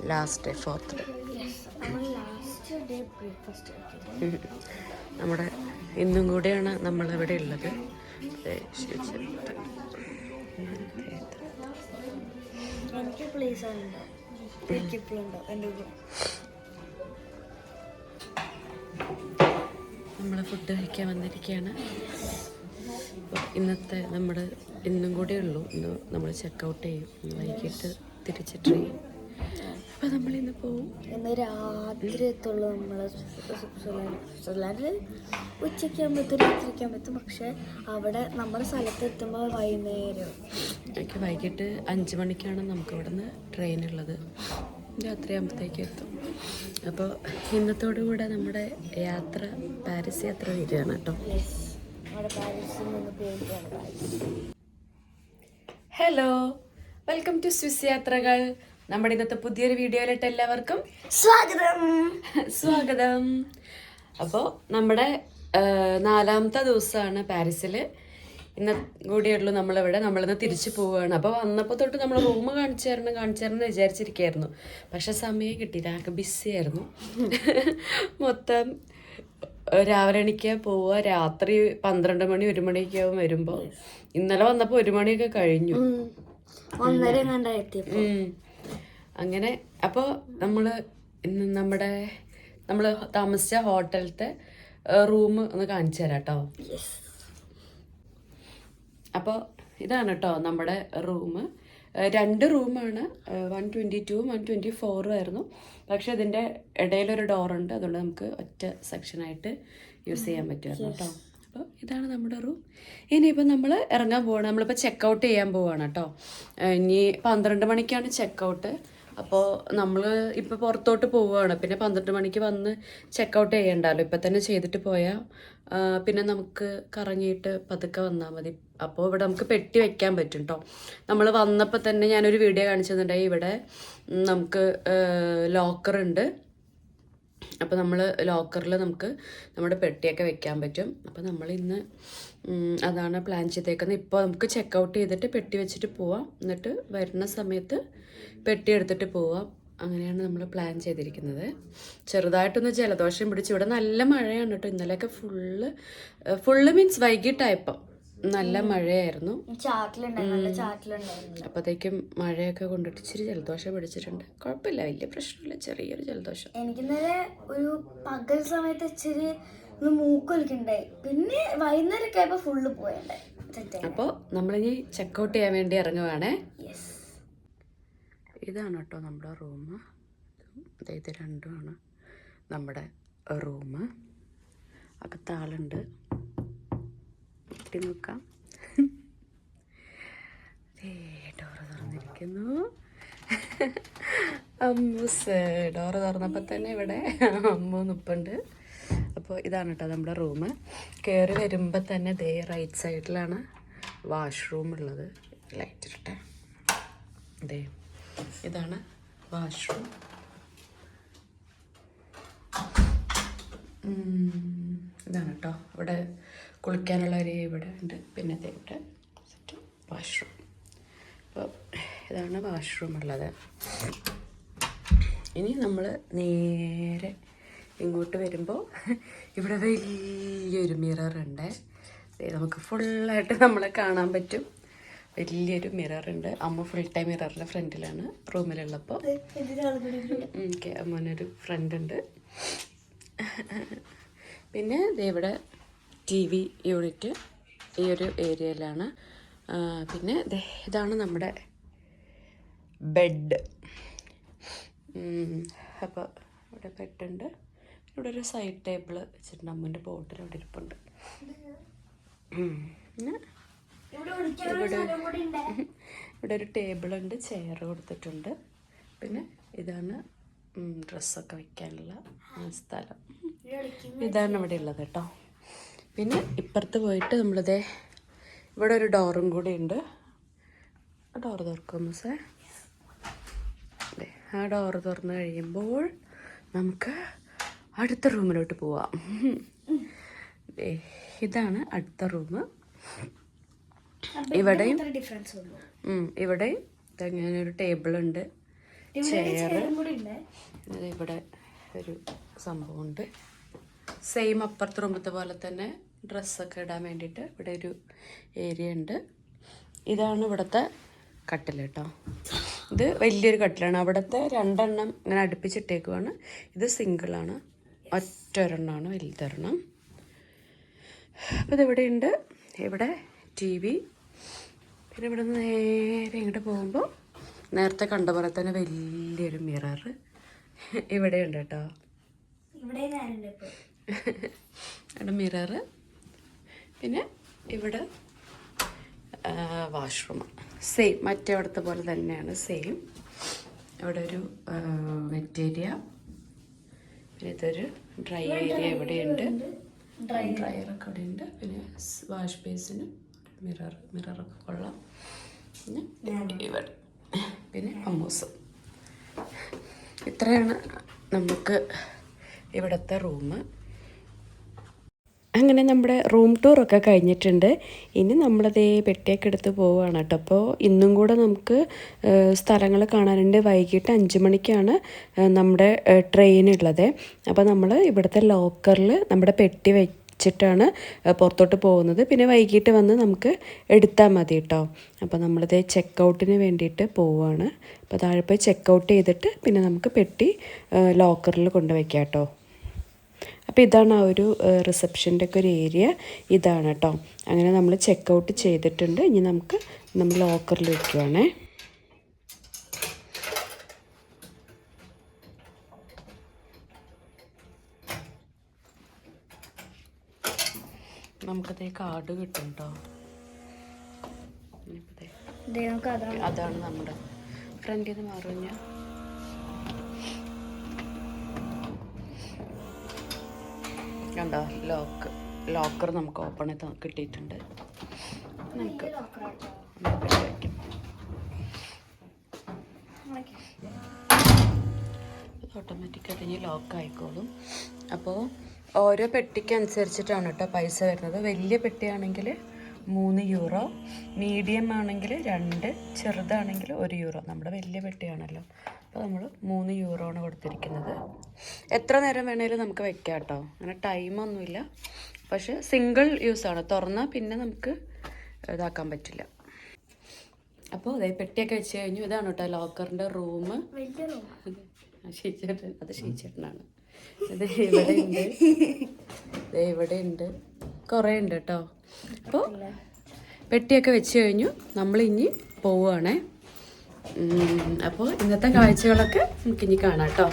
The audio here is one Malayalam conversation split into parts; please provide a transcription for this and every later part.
ലാസ്റ്റ് ഡേ 4th ഡേ നമ്മുടെ ഇന്നും കൂടെയാണ് നമ്മളിവിടെ ഉള്ളത്. നമ്മൾ ഫുഡ് കഴിക്കാൻ വന്നിരിക്കുകയാണ്. ഇന്നത്തെ നമ്മുടെ ഇന്നും കൂടെ ഉള്ളൂ. ഇന്ന് നമ്മൾ ചെക്കൗട്ട് ചെയ്യും. വൈകിട്ട് തിരിച്ച് ട്രെയിൻ. അപ്പോൾ നമ്മളിന്ന് പോവും. ഇന്ന് രാത്രി എത്തുള്ളൂ. നമ്മൾ സ്വിറ്റ്സർലാൻഡിൽ ഉച്ചയ്ക്ക് ആകുമ്പോഴത്തും രാത്രിക്ക് ആകുമ്പോഴത്തും. പക്ഷേ അവിടെ നമ്മുടെ സ്ഥലത്ത് എത്തുമ്പോൾ വൈകുന്നേരം. എനിക്ക് വൈകിട്ട് 5 മണിക്കാണ് നമുക്ക് ഇവിടെ നിന്ന് ട്രെയിൻ ഉള്ളത്. രാത്രി ആകുമ്പോഴത്തേക്ക് എത്തും. അപ്പോൾ ഇന്നത്തോടു കൂടെ നമ്മുടെ യാത്ര പാരീസ് യാത്ര വരികയാണ് കേട്ടോ. ഹലോ, വെൽക്കം ടു സ്വിസ് യാത്രകൾ. നമ്മുടെ ഇന്നത്തെ പുതിയൊരു വീഡിയോയിലിട്ട് എല്ലാവർക്കും സ്വാഗതം. അപ്പോൾ നമ്മുടെ 4ാമത്തെ ദിവസമാണ് പാരീസിൽ. ഇന്ന് കൂടിയുള്ളൂ നമ്മളിന്ന് തിരിച്ചു പോവുകയാണ്. അപ്പോൾ വന്നപ്പോൾ തൊട്ട് നമ്മൾ റൂം കാണിച്ചു തരണം വിചാരിച്ചിരിക്കുകയായിരുന്നു. പക്ഷെ സമയം കിട്ടിയില്ല, ആകെ ബിസി ആയിരുന്നു. മൊത്തം രാവിലെ എണീക്കുക പോവുക, രാത്രി 12 മണി 1 മണിയൊക്കെ ആവും വരുമ്പോൾ. ഇന്നലെ വന്നപ്പോൾ 1 മണിയൊക്കെ കഴിഞ്ഞു. അങ്ങനെ അപ്പോൾ നമ്മൾ താമസിച്ച ഹോട്ടലത്തെ റൂം ഒന്ന് കാണിച്ചു തരാം കേട്ടോ. അപ്പോൾ ഇതാണ് കേട്ടോ നമ്മുടെ റൂം. 2 റൂമാണ്. 122 124 ആയിരുന്നു. പക്ഷെ ഇതിൻ്റെ ഇടയിലൊരു ഡോറുണ്ട്, അതുകൊണ്ട് നമുക്ക് ഒറ്റ സെക്ഷനായിട്ട് യൂസ് ചെയ്യാൻ പറ്റുമായിരുന്നു കേട്ടോ. അപ്പോൾ ഇതാണ് നമ്മുടെ റൂം. ഇനിയിപ്പോൾ നമ്മൾ ഇറങ്ങാൻ പോവാണ്. നമ്മളിപ്പോൾ ചെക്കൗട്ട് ചെയ്യാൻ പോവാണ് കേട്ടോ. ഇനി 12 മണിക്കാണ് ചെക്കൗട്ട്. അപ്പോൾ നമ്മൾ ഇപ്പോൾ പുറത്തോട്ട് പോവുകയാണ്. പിന്നെ 12 മണിക്ക് വന്ന് ചെക്കൗട്ട് ചെയ്യണ്ടല്ലോ. ഇപ്പം തന്നെ ചെയ്തിട്ട് പോയാൽ പിന്നെ നമുക്ക് കറങ്ങിയിട്ട് പതുക്കെ വന്നാൽ മതി. അപ്പോൾ ഇവിടെ നമുക്ക് പെട്ടി വെക്കാൻ പറ്റും കേട്ടോ. നമ്മൾ വന്നപ്പോൾ തന്നെ ഞാനൊരു വീഡിയോ കാണിച്ചിട്ടുണ്ടായി. ഇവിടെ നമുക്ക് ലോക്കറുണ്ട്. അപ്പോൾ നമ്മൾ ലോക്കറിൽ നമുക്ക് നമ്മുടെ പെട്ടിയൊക്കെ വെക്കാൻ പറ്റും. അപ്പോൾ നമ്മളിന്ന് അതാണ് പ്ലാൻ ചെയ്തേക്കുന്നത്. ഇപ്പോൾ നമുക്ക് ചെക്കൗട്ട് ചെയ്തിട്ട് പെട്ടി വെച്ചിട്ട് പോവാം. എന്നിട്ട് വരുന്ന സമയത്ത് പെട്ടി എടുത്തിട്ട് പോവാം. അങ്ങനെയാണ് നമ്മൾ പ്ലാൻ ചെയ്തിരിക്കുന്നത്. ചെറുതായിട്ടൊന്ന് ജലദോഷം പിടിച്ച്. ഇവിടെ നല്ല മഴയാണ് കേട്ടോ. ഇന്നലെയൊക്കെ ഫുള്ള് മീൻസ് വൈകിട്ടായപ്പം നല്ല മഴയായിരുന്നു. അപ്പോഴത്തേക്കും മഴയൊക്കെ കൊണ്ടിട്ട് ഇച്ചിരി ജലദോഷം പിടിച്ചിട്ടുണ്ട്. കുഴപ്പമില്ല, വലിയ പ്രശ്നമില്ല, ചെറിയൊരു ജലദോഷം. എനിക്കിന്നലെ ഒരു പകൽ സമയത്ത് ഇച്ചിരി മൂക്കൊലിക്കുണ്ടായി. പിന്നെ വൈകുന്നേരമൊക്കെ ആയപ്പോൾ ഫുള്ള് പോയണ്ടായി. അപ്പോൾ നമ്മളിനി ചെക്കൗട്ട് ചെയ്യാൻ വേണ്ടി ഇറങ്ങുവാണേ. ഇതാണ് കേട്ടോ നമ്മുടെ റൂം. ഇത് രണ്ടുമാണ് നമ്മുടെ റൂം. അകത്താളുണ്ട്, കുട്ടി നോക്കാം. ഡോറ് തുറന്നിരിക്കുന്നു. അമ്മൂസ് ഡോറ് തുറന്നപ്പോൾ തന്നെ ഇവിടെ അമ്മൂ നിൽപ്പുണ്ട്. അപ്പോൾ ഇതാണ് കേട്ടോ നമ്മുടെ റൂം. കയറി വരുമ്പോൾ തന്നെ ദേ റൈറ്റ് സൈഡിലാണ് വാഷ്റൂം ഉള്ളത്. ലൈറ്റ് ഇട്ടെ. ദേ ഇതാണ് വാഷ്റൂം. ഇതാണ് കേട്ടോ. ഇവിടെ കുളിക്കാനുള്ള ഒരു ഇവിടെ ഉണ്ട്. പിന്നെ ഇവിടെ വാഷ്റൂം. അപ്പോൾ ഇതാണ് വാഷ്റൂം ഉള്ളത്. ഇനി നമ്മൾ നേരെ ഇങ്ങോട്ട് വരുമ്പോൾ ഇവിടെ വലിയൊരു മിററുണ്ട്. നമുക്ക് ഫുള്ളായിട്ട് നമ്മളെ കാണാൻ പറ്റും. വലിയൊരു മിററുണ്ട്. അമ്മ ഫുൾ ടൈം മിററിൻ്റെ ഫ്രണ്ടിലാണ് റൂമിലുള്ളപ്പോൾ. അമ്മനൊരു ഫ്രണ്ടുണ്ട്. പിന്നെ ഇവിടെ TV യൂണിറ്റ് ഈ ഒരു ഏരിയയിലാണ്. പിന്നെ ഇതാണ് നമ്മുടെ ബെഡ്. അപ്പോൾ ഇവിടെ ബെഡുണ്ട്. ഇവിടെ ഒരു സൈഡ് ടേബിൾ വെച്ചിട്ടുണ്ട്. അമ്മൻ്റെ ബോട്ടിൽ അവിടെ ഇരിപ്പുണ്ട്. പിന്നെ ഇവിടെ ഒരു ടേബിളുണ്ട്, ചെയർ കൊടുത്തിട്ടുണ്ട്. പിന്നെ ഇതാണ് ഡ്രസ്സൊക്കെ വയ്ക്കാനുള്ള സ്ഥലം. ഇതാണ് ഇവിടെ ഉള്ളത് കേട്ടോ. പിന്നെ ഇപ്പുറത്ത് പോയിട്ട് നമ്മളിതേ ഇവിടെ ഒരു ഡോറും കൂടി ഉണ്ട്. ആ ഡോറ് തുറക്കും മിസ്സേ. ആ ഡോറ് തുറന്ന് കഴിയുമ്പോൾ നമുക്ക് അടുത്ത റൂമിലോട്ട് പോവാം. ഇതാണ് അടുത്ത റൂം. ഇവിടെയും ഇങ്ങനെ ഒരു ടേബിളുണ്ട്. ചെയർ. ഇവിടെ ഒരു സംഭവമുണ്ട്. സെയിം അപ്പുറത്തെ റൂമത്തെ പോലെ തന്നെ ഡ്രസ്സൊക്കെ ഇടാൻ വേണ്ടിയിട്ട് ഇവിടെ ഒരു ഏരിയ ഉണ്ട്. ഇതാണ് ഇവിടുത്തെ കട്ടിൽ കേട്ടോ. ഇത് വലിയൊരു കട്ടിലാണ്. അവിടുത്തെ 2 എണ്ണം ഇങ്ങനെ അടുപ്പിച്ചിട്ടേക്കുവാണ്. ഇത് സിംഗിളാണ്, ഒറ്റൊരെണ്ണമാണ് വലുതൊരെണ്ണം. അപ്പോൾ ഇതിവിടെ ഉണ്ട്. ഇവിടെ TV. പിന്നെ ഇവിടെ നിന്ന് നേരെ ഇങ്ങോട്ട് പോകുമ്പോൾ നേരത്തെ കണ്ട പോലെ തന്നെ വലിയൊരു മിറർ ഇവിടെ ഉണ്ട് കേട്ടോ. ഇവിടെ മിറർ. പിന്നെ ഇവിടെ വാഷ്റൂം സെയിം മറ്റേ അവിടുത്തെ പോലെ തന്നെയാണ്, സെയിം. ഇവിടെ ഒരു വെറ്റ് ഏരിയ. പിന്നെ ഇതൊരു ഡ്രൈ ഏരിയ ഇവിടെയുണ്ട്. ഡ്രയറൊക്കെ ഇവിടെ ഉണ്ട്. പിന്നെ വാഷ് ബേസിന് മിററൊക്കെ കൊള്ളാം. പിന്നെ ഇവിടെ പിന്നെ അമ്മൂസ്. ഇത്രയാണ് നമുക്ക് ഇവിടുത്തെ റൂം. അങ്ങനെ നമ്മുടെ റൂം ടൂറൊക്കെ കഴിഞ്ഞിട്ടുണ്ട്. ഇനി നമ്മളതേ പെട്ടിയൊക്കെ എടുത്ത് പോവുകയാണ് കേട്ടോ. അപ്പോൾ ഇന്നും കൂടെ നമുക്ക് സ്ഥലങ്ങൾ കാണാനുണ്ട്. വൈകിട്ട് 5 മണിക്കാണ് നമ്മുടെ ട്രെയിൻ ഉള്ളത്. അപ്പോൾ നമ്മൾ ഇവിടുത്തെ ലോക്കറിൽ നമ്മുടെ പെട്ടി വെച്ചിട്ടാണ് പുറത്തോട്ട് പോകുന്നത്. പിന്നെ വൈകിട്ട് വന്ന് നമുക്ക് എടുത്താൽ മതി കേട്ടോ. അപ്പോൾ നമ്മളിത് ചെക്കൗട്ടിന് വേണ്ടിയിട്ട് പോവുകയാണ്. അപ്പോൾ താഴെ പോയി ചെക്കൗട്ട് ചെയ്തിട്ട് പിന്നെ നമുക്ക് പെട്ടി ലോക്കറിൽ കൊണ്ടുവയ്ക്കാം കേട്ടോ. അപ്പോൾ ഇതാണ് ആ ഒരു റിസപ്ഷൻ്റെ ഒക്കെ ഒരു ഏരിയ ഇതാണ് കേട്ടോ. അങ്ങനെ നമ്മൾ ചെക്കൗട്ട് ചെയ്തിട്ടുണ്ട്. ഇനി നമ്മൾ ലോക്കറിൽ വയ്ക്കുവാണേ. നമുക്കതേ കാർഡ് കിട്ടും കേട്ടോ. അതാണ് നമ്മുടെ ഫ്രണ്ടിൽ നിന്ന് മാറും. ഞാൻ കണ്ടോ ലോക്കർ നമുക്ക് ഓപ്പൺ ചെയ്ത് കിട്ടിയിട്ടുണ്ട്. നമുക്ക് വയ്ക്കാം. ഓട്ടോമാറ്റിക്കായിട്ട് ഇനി ലോക്ക് ആയിക്കോളും. അപ്പോൾ ഓരോ പെട്ടിക്ക് അനുസരിച്ചിട്ടാണ് കേട്ടോ പൈസ വരുന്നത്. വലിയ പെട്ടിയാണെങ്കിൽ 3 യൂറോ, മീഡിയം ആണെങ്കിൽ 2, ചെറുതാണെങ്കിൽ 1 യൂറോ. നമ്മുടെ വലിയ പെട്ടിയാണല്ലോ. അപ്പോൾ നമ്മൾ 3 യൂറോ ആണ് കൊടുത്തിരിക്കുന്നത്. എത്ര നേരം വേണേലും നമുക്ക് വെക്കാം കേട്ടോ. അങ്ങനെ ടൈമൊന്നുമില്ല. പക്ഷെ സിംഗിൾ യൂസാണ്. തുറന്നാൽ പിന്നെ നമുക്ക് ഇതാക്കാൻ പറ്റില്ല. അപ്പോൾ അതേ പെട്ടിയൊക്കെ വെച്ച് കഴിഞ്ഞു. ഇതാണ് കേട്ടോ ലോക്കറിൻ്റെ റൂം. അത് ഷീച്ചേട്ടനാണ്. ഇത് ഇവിടെ ഉണ്ട്, ഇവിടെ ഉണ്ട്, കുറേ ഉണ്ട് കേട്ടോ. അപ്പോൾ പെട്ടിയൊക്കെ വെച്ച് കഴിഞ്ഞു. നമ്മളിനി പോവുകയാണേ. അപ്പോൾ ഇന്നത്തെ കാഴ്ചകളൊക്കെ നമുക്കിനി കാണാം കേട്ടോ.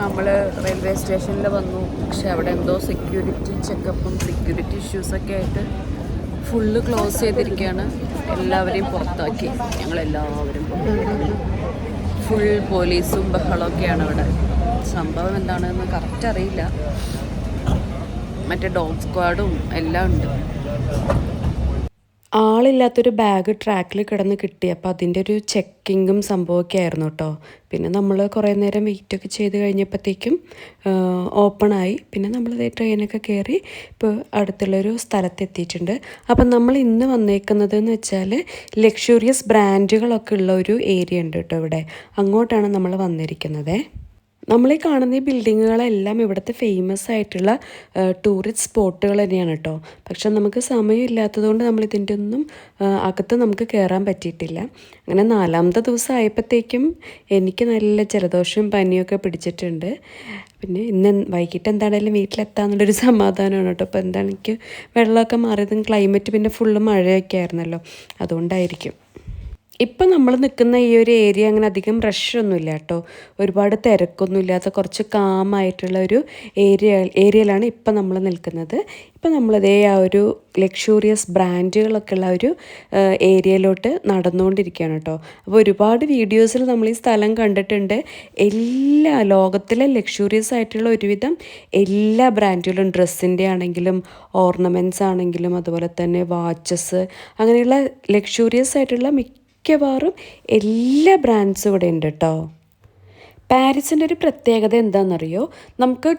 നമ്മൾ റെയിൽവേ സ്റ്റേഷനിൽ വന്നു. പക്ഷെ അവിടെ എന്തോ സെക്യൂരിറ്റി ചെക്കപ്പും സെക്യൂരിറ്റി ഇഷ്യൂസൊക്കെ ആയിട്ട് ഫുള്ള് ക്ലോസ് ചെയ്തിരിക്കുകയാണ്. എല്ലാവരെയും പുറത്താക്കി. ഞങ്ങളെല്ലാവരും ഫുൾ പോലീസും ബഹളമൊക്കെയാണ് അവിടെ. സംഭവം എന്താണെന്ന് കറക്റ്റ് അറിയില്ല. മറ്റേ ഡോഗ് സ്ക്വാഡും എല്ലാം ഉണ്ട്. ആളില്ലാത്തൊരു ബാഗ് ട്രാക്കിൽ കിടന്ന് കിട്ടി. അപ്പോൾ അതിൻ്റെ ഒരു ചെക്കിങ്ങും സംഭവമൊക്കെ ആയിരുന്നു കേട്ടോ. പിന്നെ നമ്മൾ കുറേ നേരം വെയിറ്റൊക്കെ ചെയ്ത് കഴിഞ്ഞപ്പോഴത്തേക്കും ഓപ്പണായി. പിന്നെ നമ്മളിതേ ട്രെയിനൊക്കെ കയറി ഇപ്പോൾ അടുത്തുള്ളൊരു സ്ഥലത്തെത്തിയിട്ടുണ്ട്. അപ്പം നമ്മൾ ഇന്ന് വന്നേക്കുന്നത് എന്ന് വെച്ചാൽ ലക്ഷൂറിയസ് ബ്രാൻഡുകളൊക്കെ ഉള്ള ഒരു ഏരിയ ഉണ്ട് കേട്ടോ ഇവിടെ. അങ്ങോട്ടാണ് നമ്മൾ വന്നിരിക്കുന്നത്. നമ്മളീ കാണുന്ന ഈ ബിൽഡിങ്ങുകളെല്ലാം ഇവിടുത്തെ ഫേമസ് ആയിട്ടുള്ള ടൂറിസ്റ്റ് സ്പോട്ടുകൾ തന്നെയാണ് കേട്ടോ. പക്ഷെ നമുക്ക് സമയമില്ലാത്തതുകൊണ്ട് നമ്മൾ ഇതിൻ്റെ ഒന്നും അകത്ത് നമുക്ക് കയറാൻ പറ്റിയിട്ടില്ല. അങ്ങനെ 4ാമത്തെ ദിവസം ആയപ്പോഴത്തേക്കും എനിക്ക് നല്ല ജലദോഷവും പനിയൊക്കെ പിടിച്ചിട്ടുണ്ട്. പിന്നെ ഇന്ന് വൈകിട്ട് എന്താണെങ്കിലും വീട്ടിലെത്താന്നുള്ളൊരു സമാധാനമാണ് കേട്ടോ. അപ്പോൾ എന്താണ് എനിക്ക് വെള്ളമൊക്കെ മാറിയതും ക്ലൈമറ്റ് പിന്നെ ഫുള്ള് മഴയൊക്കെ ആയിരുന്നല്ലോ, അതുകൊണ്ടായിരിക്കും. ഇപ്പം നമ്മൾ നിൽക്കുന്ന ഈ ഒരു ഏരിയ അങ്ങനെ അധികം റഷൊന്നുമില്ല കേട്ടോ. ഒരുപാട് തിരക്കൊന്നുമില്ലാത്ത കുറച്ച് കാമായിട്ടുള്ള ഒരു ഏരിയയിലാണ് ഇപ്പം നമ്മൾ നിൽക്കുന്നത്. ഇപ്പം നമ്മളിതേ ആ ഒരു ലക്ഷൂറിയസ് ബ്രാൻഡുകളൊക്കെ ഉള്ള ഒരു ഏരിയയിലോട്ട് നടന്നുകൊണ്ടിരിക്കുകയാണ് കേട്ടോ. അപ്പോൾ ഒരുപാട് വീഡിയോസിൽ നമ്മൾ ഈ സ്ഥലം കണ്ടിട്ടുണ്ട്. ലോകത്തിലെ ലക്ഷൂറിയസ് ആയിട്ടുള്ള ഒരുവിധം എല്ലാ ബ്രാൻഡുകളും, ഡ്രസ്സിൻ്റെ ആണെങ്കിലും ഓർണമെൻറ്റ്സ് ആണെങ്കിലും അതുപോലെ തന്നെ വാച്ചസ്, അങ്ങനെയുള്ള ലക്ഷൂറിയസ് ആയിട്ടുള്ള മിക്കവാറും എല്ലാ ബ്രാൻഡ്സും ഇവിടെ ഉണ്ട് കേട്ടോ. പാരീസിൻ്റെ ഒരു പ്രത്യേകത എന്താണെന്നറിയോ, നമുക്ക്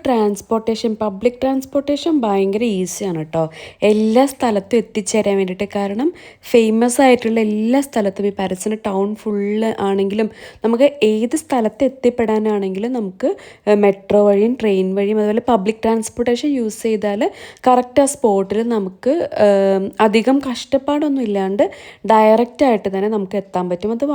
പബ്ലിക് ട്രാൻസ്പോർട്ടേഷൻ ഭയങ്കര ഈസിയാണ് കേട്ടോ എല്ലാ സ്ഥലത്തും എത്തിച്ചേരാൻ വേണ്ടിയിട്ട്. കാരണം ഫേമസ് ആയിട്ടുള്ള എല്ലാ സ്ഥലത്തും ഈ പാരീസിൻ്റെ ടൗൺ ഫുള്ള് ആണെങ്കിലും നമുക്ക് ഏത് സ്ഥലത്ത് എത്തിപ്പെടാനാണെങ്കിലും നമുക്ക് മെട്രോ വഴിയും ട്രെയിൻ വഴിയും അതുപോലെ പബ്ലിക് ട്രാൻസ്പോർട്ടേഷൻ യൂസ് ചെയ്താൽ കറക്റ്റ് ആ സ്പോട്ടിൽ നമുക്ക് അധികം കഷ്ടപ്പാടൊന്നും ഇല്ലാണ്ട് ഡയറക്റ്റായിട്ട് തന്നെ നമുക്ക് എത്താൻ പറ്റും. അത്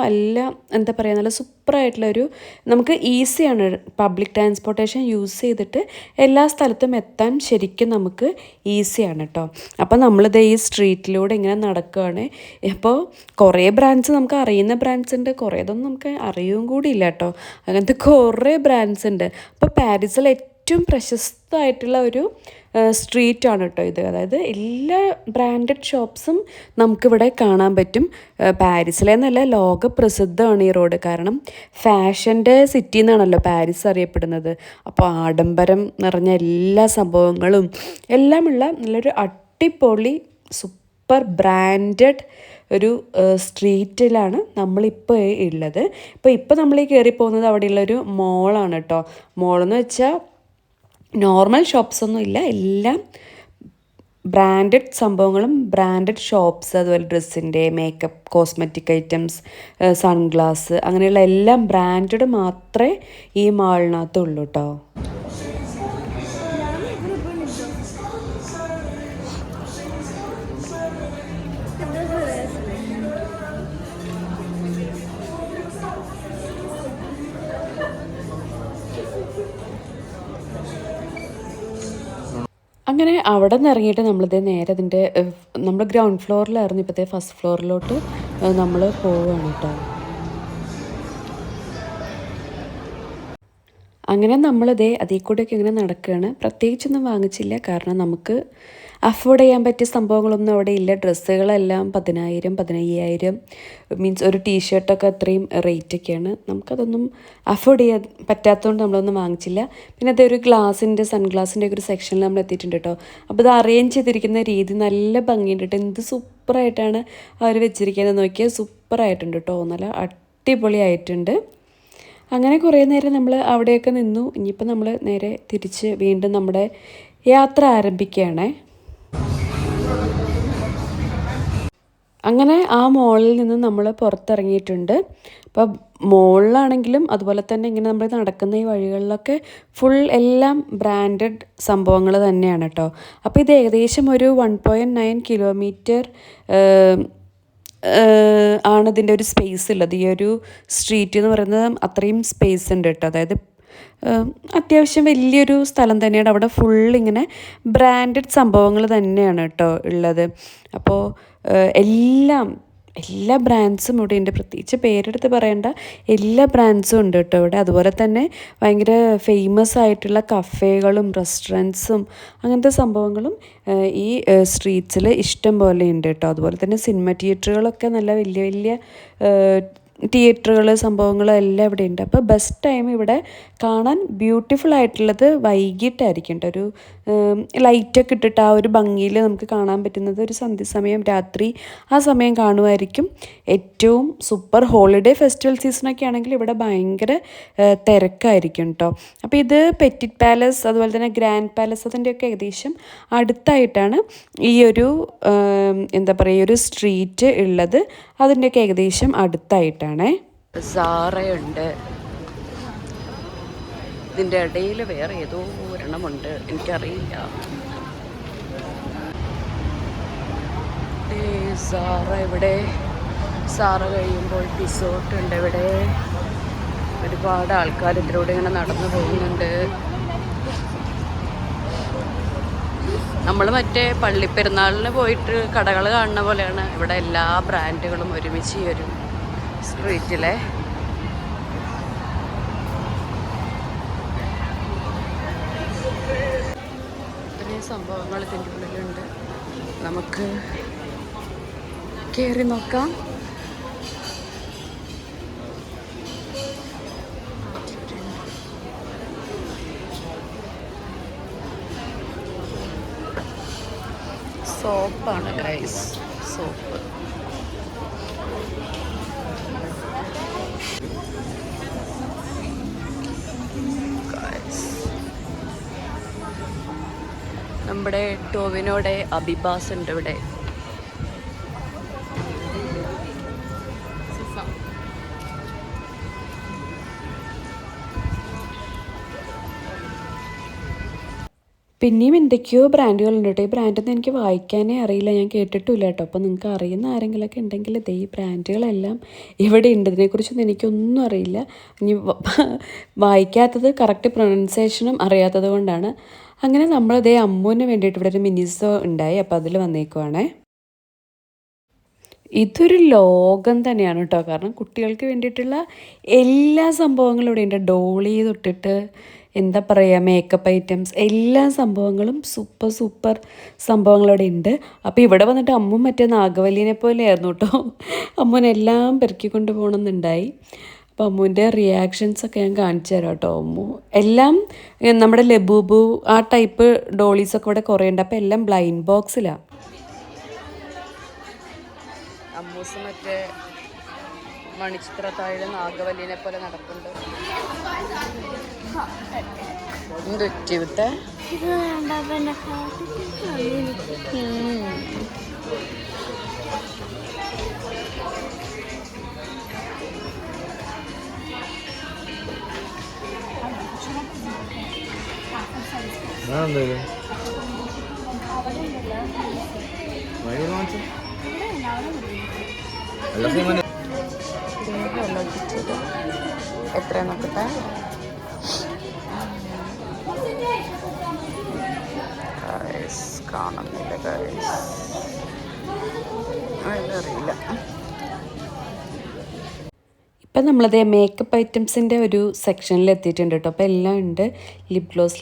എന്താ പറയുക, നല്ല സൂപ്പറായിട്ടുള്ളൊരു നമുക്ക് ഈസിയാണ് പബ്ലിക് ട്രാൻസ്പോർട്ടേഷൻ യൂസ് ചെയ്തിട്ട് എല്ലാ സ്ഥലത്തും എത്താൻ ശരിക്കും നമുക്ക് ഈസിയാണ് കേട്ടോ. അപ്പോൾ നമ്മളിത് ഈ സ്ട്രീറ്റിലൂടെ ഇങ്ങനെ നടക്കുകയാണ്. ഇപ്പോൾ കുറേ ബ്രാൻഡ്സ് നമുക്ക് അറിയുന്ന ബ്രാൻഡ്സ് ഉണ്ട്, കുറേതൊന്നും നമുക്ക് അറിയുകയും കൂടി ഇല്ല കേട്ടോ. അങ്ങനത്തെ കുറേ ബ്രാൻഡ്സ് ഉണ്ട്. അപ്പോൾ പാരീസിൽ ഏറ്റവും പ്രശസ്തമായിട്ടുള്ള ഒരു സ്ട്രീറ്റാണ് കേട്ടോ ഇത്. അതായത് എല്ലാ ബ്രാൻഡഡ് ഷോപ്സും നമുക്കിവിടെ കാണാൻ പറ്റും. പാരീസിലെന്നല്ല, ലോക പ്രസിദ്ധമാണ് ഈ റോഡ്. കാരണം ഫാഷൻ്റെ സിറ്റി എന്നാണല്ലോ പാരീസ് അറിയപ്പെടുന്നത്. അപ്പോൾ ആഡംബരം നിറഞ്ഞ എല്ലാ സംഭവങ്ങളും എല്ലാമുള്ള നല്ലൊരു അടിപൊളി സൂപ്പർ ബ്രാൻഡഡ് ഒരു സ്ട്രീറ്റിലാണ് നമ്മളിപ്പോൾ ഉള്ളത്. ഇപ്പോൾ നമ്മൾ ഈ കയറി പോകുന്നത് അവിടെയുള്ളൊരു മോളാണ് കേട്ടോ. മോളെന്ന് വെച്ചാൽ നോർമൽ ഷോപ്സൊന്നും ഇല്ല, എല്ലാം ബ്രാൻഡഡ് സംഭവങ്ങളും ബ്രാൻഡഡ് ഷോപ്സ്, അതുപോലെ ഡ്രസ്സിൻ്റെ, മേക്കപ്പ്, കോസ്മെറ്റിക് ഐറ്റംസ്, സൺഗ്ലാസ്, അങ്ങനെയുള്ള എല്ലാം ബ്രാൻഡഡ് മാത്രമേ ഈ മാളിനകത്തുള്ളൂ കേട്ടോ. അങ്ങനെ അവിടെ നിന്ന് ഇറങ്ങിയിട്ട് നമ്മളിത് നേരെ നമ്മൾ ഗ്രൗണ്ട് ഫ്ലോറിലായിരുന്നു, ഇപ്പോഴത്തെ ഫസ്റ്റ് ഫ്ലോറിലോട്ട് നമ്മൾ പോവുകയാണ് കേട്ടോ. അങ്ങനെ നമ്മളിതേ അതിൽ കൂടെയൊക്കെ ഇങ്ങനെ നടക്കുകയാണ്. പ്രത്യേകിച്ചൊന്നും വാങ്ങിച്ചില്ല, കാരണം നമുക്ക് അഫോർഡ് ചെയ്യാൻ പറ്റിയ സംഭവങ്ങളൊന്നും അവിടെ ഇല്ല. ഡ്രസ്സുകളെല്ലാം 10,000 15,000 മീൻസ് ഒരു ടീഷർട്ടൊക്കെ അത്രയും റേറ്റൊക്കെയാണ്. നമുക്കതൊന്നും അഫോർഡ് ചെയ്യാൻ പറ്റാത്തതുകൊണ്ട് നമ്മളൊന്നും വാങ്ങിച്ചില്ല. പിന്നെ അതൊരു സൺഗ്ലാസിൻ്റെ ഒരു സെക്ഷനിൽ നമ്മൾ എത്തിയിട്ടുണ്ട് കേട്ടോ. അപ്പോൾ ഇത് അറേഞ്ച് ചെയ്തിരിക്കുന്ന രീതി നല്ല ഭംഗിയുണ്ട് കേട്ടോ. എന്ത് സൂപ്പറായിട്ടാണ് അവർ വെച്ചിരിക്കുന്നത് നോക്കിയാൽ. സൂപ്പറായിട്ടുണ്ട് കേട്ടോ, നല്ല അടിപൊളിയായിട്ടുണ്ട്. അങ്ങനെ കുറേ നേരം നമ്മൾ അവിടെയൊക്കെ നിന്നു. ഇനിയിപ്പോൾ നമ്മൾ നേരെ തിരിച്ച് വീണ്ടും നമ്മുടെ യാത്ര ആരംഭിക്കുകയാണേ. അങ്ങനെ ആ മോളിൽ നിന്ന് നമ്മൾ പുറത്തിറങ്ങിയിട്ടുണ്ട്. അപ്പോൾ മോളിലാണെങ്കിലും അതുപോലെ തന്നെ ഇങ്ങനെ നമ്മൾ നടക്കുന്ന ഈ വഴികളിലൊക്കെ എല്ലാം ബ്രാൻഡഡ് സംഭവങ്ങൾ തന്നെയാണ് കേട്ടോ. അപ്പോൾ ഇത് ഏകദേശം ഒരു 1.9 കിലോമീറ്റർ ആണ് ഇതിൻ്റെ ഒരു സ്പേസ് ഉള്ളത്. ഈ ഒരു സ്ട്രീറ്റ് എന്ന് പറയുന്നത് അത്രയും സ്പേസ് ഉണ്ട് കേട്ടോ. അതായത് അത്യാവശ്യം വലിയൊരു സ്ഥലം തന്നെയാണ്. അവിടെ ഇങ്ങനെ ബ്രാൻഡഡ് സംഭവങ്ങൾ തന്നെയാണ് കേട്ടോ ഉള്ളത്. അപ്പോൾ എല്ലാ ബ്രാൻഡ്സും ഇവിടെ ഉണ്ട്. പ്രത്യേകിച്ച് പേരെടുത്ത് പറയേണ്ട എല്ലാ ബ്രാൻഡ്സും ഉണ്ട് കേട്ടോ ഇവിടെ. അതുപോലെ തന്നെ ഭയങ്കര ഫേമസ് ആയിട്ടുള്ള കഫേകളും റെസ്റ്റോറൻറ്റ്സും അങ്ങനത്തെ സംഭവങ്ങളും ഈ സ്ട്രീറ്റ്സിൽ ഇഷ്ടം പോലെ ഉണ്ട് കേട്ടോ. അതുപോലെ തന്നെ സിനിമ തിയേറ്ററുകളൊക്കെ നല്ല വലിയ വലിയ തിയേറ്ററുകൾ സംഭവങ്ങളും എല്ലാം ഇവിടെ ഉണ്ട്. അപ്പോൾ ബെസ്റ്റ് ടൈം ഇവിടെ കാണാൻ ബ്യൂട്ടിഫുൾ ആയിട്ടുള്ളത് വൈകിട്ടായിരിക്കും കേട്ടോ. ഒരു ലൈറ്റൊക്കെ ഇട്ടിട്ട് ആ ഒരു ഭംഗിയിൽ നമുക്ക് കാണാൻ പറ്റുന്നത് ഒരു സന്ധ്യസമയം, രാത്രി ആ സമയം കാണുമായിരിക്കും ഏറ്റവും സൂപ്പർ. ഹോളിഡേ ഫെസ്റ്റിവൽ സീസണൊക്കെ ആണെങ്കിൽ ഇവിടെ ഭയങ്കര തിരക്കായിരിക്കും കേട്ടോ. അപ്പോൾ ഇത് പെറ്റിറ്റ് പാലസ് അതുപോലെ തന്നെ ഗ്രാൻഡ് പാലസ് അതിൻ്റെയൊക്കെ ഏകദേശം അടുത്തായിട്ടാണ് ഈ ഒരു എന്താ പറയുക ഒരു സ്ട്രീറ്റ് ഉള്ളത്. അതിൻ്റെയൊക്കെ ഏകദേശം അടുത്തായിട്ടാണേ. സാറയുണ്ട്, ഇതിൻ്റെ ഇടയിൽ വേറെ ഏതോ ഒരെണ്ണമുണ്ട്, എനിക്കറിയില്ല. സാറ കഴിയുമ്പോൾ റിസോർട്ട് ഉണ്ട് ഇവിടെ. ഒരുപാട് ആൾക്കാർ ഇതിലൂടെ ഇങ്ങനെ നടന്നു പോകുന്നുണ്ട്. നമ്മൾ മറ്റേ പള്ളിപ്പെരുന്നാളിന് പോയിട്ട് കടകൾ കാണുന്ന പോലെയാണ് ഇവിടെ എല്ലാ ബ്രാൻഡുകളും ഒരുമിച്ച് വരും സ്ട്രീറ്റിലെ. ഇത്രയും സംഭവങ്ങൾ ഇതിൻ്റെ ഉള്ളിലുണ്ട്. നമുക്ക് കയറി നോക്കാം. സോപ്പാണ് ഗൈസ്, സോപ്പ്. നമ്മുടെ ടോവിനോടെ അബിബാസ് ഉണ്ട് ഇവിടെ. പിന്നെയും എന്തൊക്കെയോ ബ്രാൻഡുകളുണ്ട് കേട്ടോ. ഈ ബ്രാൻഡൊന്നും എനിക്ക് വായിക്കാനേ അറിയില്ല, ഞാൻ കേട്ടിട്ടില്ല കേട്ടോ. അപ്പോൾ നിങ്ങൾക്ക് അറിയുന്ന ആരെങ്കിലുമൊക്കെ ഉണ്ടെങ്കിൽ ഈ ബ്രാൻഡുകളെല്ലാം ഇവിടെ ഉണ്ട്. ഇതിനെക്കുറിച്ചൊന്നും എനിക്കൊന്നും അറിയില്ല. ഇനി വായിക്കാത്തത് കറക്റ്റ് പ്രൊനൗൺസിയേഷനും അറിയാത്തത് കൊണ്ടാണ്. അങ്ങനെ നമ്മളിതേ അമ്മുവിന് വേണ്ടിയിട്ട് ഇവിടെ ഒരു മിനിസോ ഉണ്ടായി, അപ്പോൾ അതിൽ വന്നേക്കുവാണേ. ഇതൊരു ലോകം തന്നെയാണ് കേട്ടോ. കാരണം കുട്ടികൾക്ക് വേണ്ടിയിട്ടുള്ള എല്ലാ സംഭവങ്ങളും ഇവിടെ ഉണ്ട്. ഡോളി തൊട്ടിട്ട് എന്താ പറയുക, മേക്കപ്പ് ഐറ്റംസ്, എല്ലാ സംഭവങ്ങളും സൂപ്പർ സംഭവങ്ങളിവിടെ ഉണ്ട്. അപ്പോൾ ഇവിടെ വന്നിട്ട് അമ്മ മറ്റേ നാഗവല്ലിനെ പോലെയായിരുന്നു കേട്ടോ. അമ്മൂനെല്ലാം പെറുക്കിക്കൊണ്ട് പോകണമെന്നുണ്ടായി. അപ്പോൾ അമ്മുവിൻ്റെ റിയാക്ഷൻസൊക്കെ ഞാൻ കാണിച്ചു തരാം കേട്ടോ. അമ്മു എല്ലാം നമ്മുടെ ലബൂബു ആ ടൈപ്പ് ഡോളീസൊക്കെ ഇവിടെ കുറേ ഉണ്ട്. അപ്പോൾ എല്ലാം ബ്ലൈൻഡ് ബോക്സിലാണ്. അമ്മൂസ് മറ്റേ മണിച്ചിത്രത്താഴിൽ നാഗവല്ലിനെ പോലെ നടക്കുന്നുണ്ട്. എന്തൊറ്റ എത്ര നോക്കട്ടെ. കാണുന്നില്ല അറിയില്ല. ഇപ്പം നമ്മളത് മേക്കപ്പ് ഐറ്റംസിൻ്റെ ഒരു സെക്ഷനിൽ എത്തിയിട്ടുണ്ട് കേട്ടോ. അപ്പോൾ എല്ലാം ഉണ്ട്. ലിപ് ഗ്ലോസ്,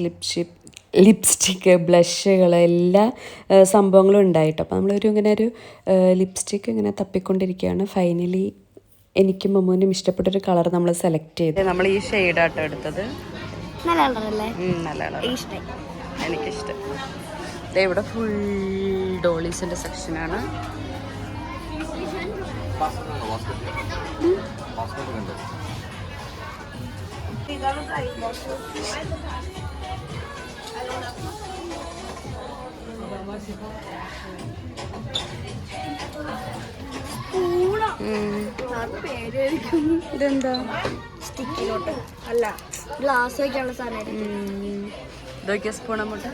ലിപ്സ്റ്റിക്ക്, ബ്ലഷുകൾ, എല്ലാ സംഭവങ്ങളും ഉണ്ടായിട്ടോ. അപ്പോൾ നമ്മളൊരു ഇങ്ങനെ ഒരു ലിപ്സ്റ്റിക്ക് ഇങ്ങനെ തപ്പിക്കൊണ്ടിരിക്കുകയാണ്. ഫൈനലി എനിക്കും മമ്മൂനും ഇഷ്ടപ്പെട്ടൊരു കളർ നമ്മൾ സെലക്ട് ചെയ്ത്. നമ്മൾ ഈ ഷെയ്ഡാട്ടോ എടുത്തത്. നല്ല കളറല്ലേ? നല്ല കളർ, എനിക്കിഷ്ടം. ഇവിടെ ഫുൾ ഡോളീസിൻ്റെ സെക്ഷനാണ്. ഇതെന്താ? സ്റ്റിക്കിലോട്ട് അല്ല, ഗ്ലാസ് വയ്ക്കാനുള്ള സാധനം. ഇതൊക്കെ സ്പൂൺ അങ്ങോട്ട്.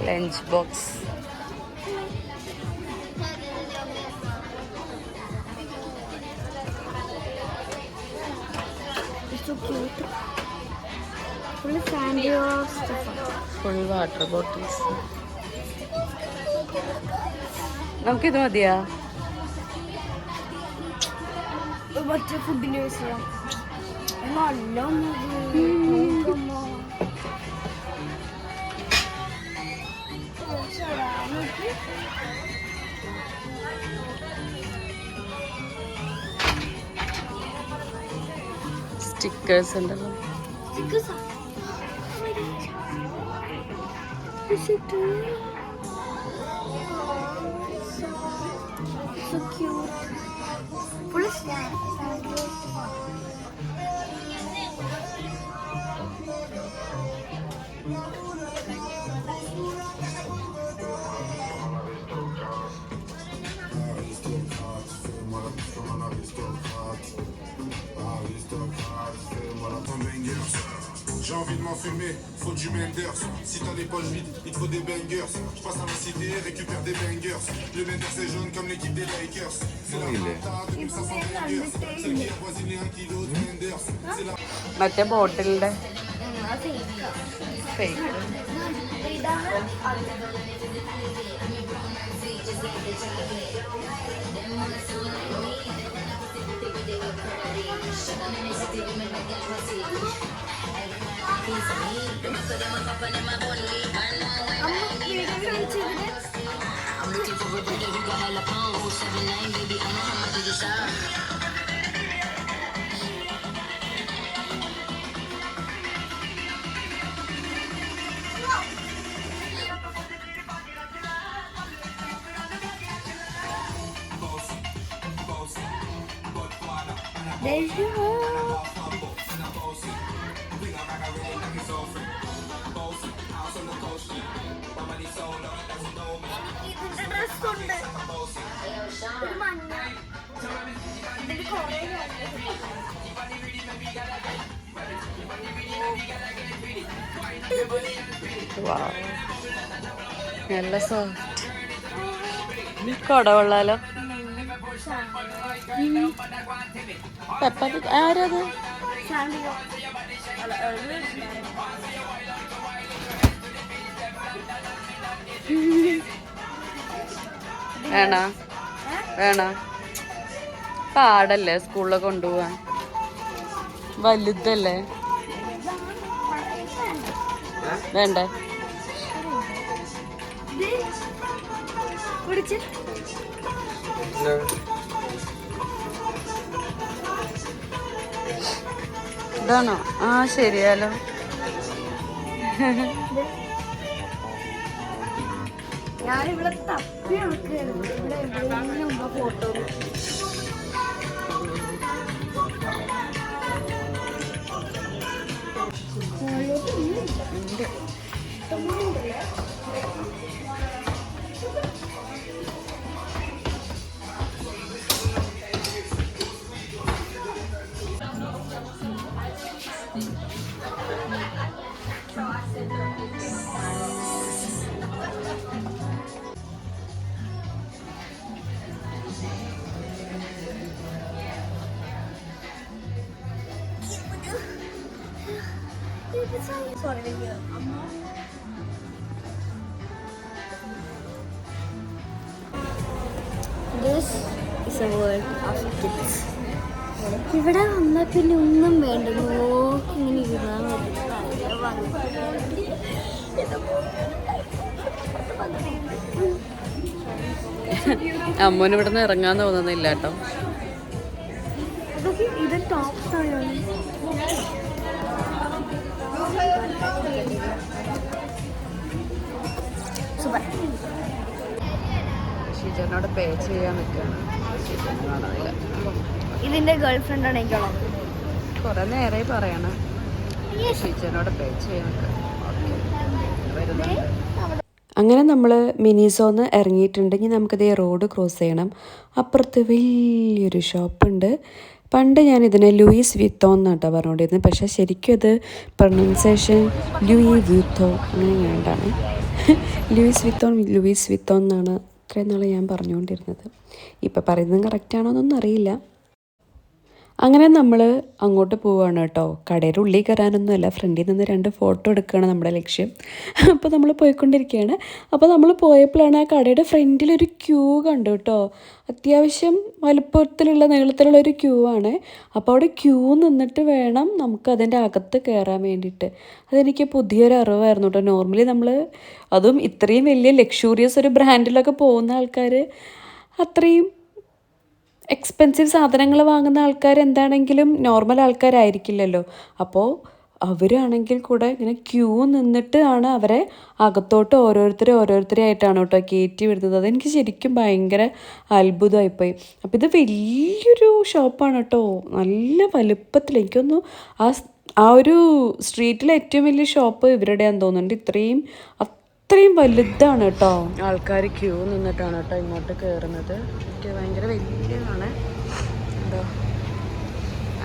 Lunch box. Full water bottles. നമുക്കിത് മതിയാ? മറ്റേ ഫുഡിന് നല്ല സ്റ്റിക്കേഴ്സ് ഉണ്ടല്ലോ. So cute. Full snacks. J'ai envie de m'enfumer, faut du Menders. Si t'as les poches vides, il te faut des bangers. Je passe à ma cité, récupère des bangers. Le Menders est jaune comme l'équipe des Lakers. C'est la patate, comme ça sans bangers. Celle qui avoisine les 1 kilo de Menders. C'est la... മറ്റേ ബോട്ടിലിൻ്റെ ഫേക്ക്. There's your നല്ല സോഫ്റ്റ്. കൊടവള്ളാലോ. ആരത്? വേണോ വേണോ? പാടല്ലേ സ്കൂളിലൊക്കെ കൊണ്ടുപോവാൻ, വലുതല്ലേ? വേണ്ടേ? ഇതാണോ? ആ ശരിയാലോ. ഞാനിവിടെ തപ്പി നടക്കുകയായിരുന്നു, ഇവിടെ എവിടെയെങ്കിലും photo. Sorry, this is a world of kids. ഇവിടെ വന്നാൽ പിന്നെ ഒന്നും വേണ്ട, നോക്കി ഇങ്ങനെ ഇരുന്നാൽ മതി. അമ്മൂന് ഇവിടുന്ന് ഇറങ്ങാൻ തോന്നുന്നില്ല കേട്ടോ. ഇത് ടോപ്സ് ആയോ? ഷീജനോട് പേ ചെയ്യാൻ നിൽക്കുകയാണ്. ഷീജനെ കാണാനില്ല. ഇതിന്റെ ഗേൾ ഫ്രണ്ട് ആണ് എനിക്കുള്ളത്. കുറെ നേരമായി പറയണം ഷീജനോട് പേ ചെയ്യാൻ വരുന്നുണ്ട്. അങ്ങനെ നമ്മൾ മിനിസോന്ന് ഇറങ്ങിയിട്ടുണ്ടെങ്കിൽ നമുക്കതേ റോഡ് ക്രോസ് ചെയ്യണം. അപ്പുറത്ത് വലിയൊരു ഷോപ്പുണ്ട്. പണ്ട് ഞാനിതിനെ ലൂയിസ് വിത്തോൺ എന്നാട്ടോ പറഞ്ഞുകൊണ്ടിരുന്നത്, പക്ഷേ ശരിക്കും അത് പ്രൊനൗൺസിയേഷൻ ലൂയി വിത്തോ അങ്ങനെ വേണ്ടാണ്. ലൂയിസ് വിത്തോൺ എന്നാണ് ഇത്രയും നാൾ ഞാൻ പറഞ്ഞുകൊണ്ടിരുന്നത്. ഇപ്പം പറയുന്നത് കറക്റ്റാണോ എന്നൊന്നും അറിയില്ല. അങ്ങനെ നമ്മൾ അങ്ങോട്ട് പോവുകയാണ് കേട്ടോ. കടയുടെ ഉള്ളിൽ കയറാനൊന്നുമല്ല, ഫ്രണ്ടിൽ നിന്ന് 2 ഫോട്ടോ എടുക്കുകയാണ് നമ്മുടെ ലക്ഷ്യം. അപ്പോൾ നമ്മൾ പോയിക്കൊണ്ടിരിക്കുകയാണ്. അപ്പോൾ നമ്മൾ പോയപ്പോഴാണ് ആ കടയുടെ ഫ്രണ്ടിലൊരു ക്യൂ കണ്ടു കേട്ടോ. അത്യാവശ്യം വലുപ്പത്തിലുള്ള നീളത്തിലുള്ളൊരു ക്യൂ ആണ്. അപ്പോൾ അവിടെ ക്യൂ നിന്നിട്ട് വേണം നമുക്ക് അതിൻ്റെ അകത്ത് കയറാൻ വേണ്ടിയിട്ട്. അതെനിക്ക് പുതിയൊരു അറിവായിരുന്നു കേട്ടോ. നോർമലി നമ്മൾ അതും ഇത്രയും വലിയ ലക്ഷൂറിയസ് ഒരു ബ്രാൻഡിലൊക്കെ പോകുന്ന ആൾക്കാർ അത്രയും എക്സ്പെൻസീവ് സാധനങ്ങൾ വാങ്ങുന്ന ആൾക്കാർ എന്താണെങ്കിലും നോർമൽ ആൾക്കാരായിരിക്കില്ലല്ലോ. അപ്പോൾ അവരാണെങ്കിൽ കൂടെ ഇങ്ങനെ ക്യൂ നിന്നിട്ട് ആണ് അവരെ അകത്തോട്ട് ഓരോരുത്തരായിട്ടാണ് കേട്ടോ കയറ്റി വിടുന്നത്. അതെനിക്ക് ശരിക്കും ഭയങ്കര അത്ഭുതമായിപ്പോയി. അപ്പോൾ ഇത് വലിയൊരു ഷോപ്പാണ് കേട്ടോ, നല്ല വലുപ്പത്തിൽ. എനിക്കൊന്നു ആ ഒരു സ്ട്രീറ്റിലെ ഏറ്റവും വലിയ ഷോപ്പ് ഇവരുടെയാന്ന് തോന്നുന്നുണ്ട്. ഇത്രയും വലുതാണ് കേട്ടോ. ആൾക്കാർ ക്യൂ നിന്നിട്ടാണ് കേട്ടോ ഇങ്ങോട്ട് കയറുന്നത്. എനിക്ക് ഭയങ്കര വലിയതാണ്. എന്തോ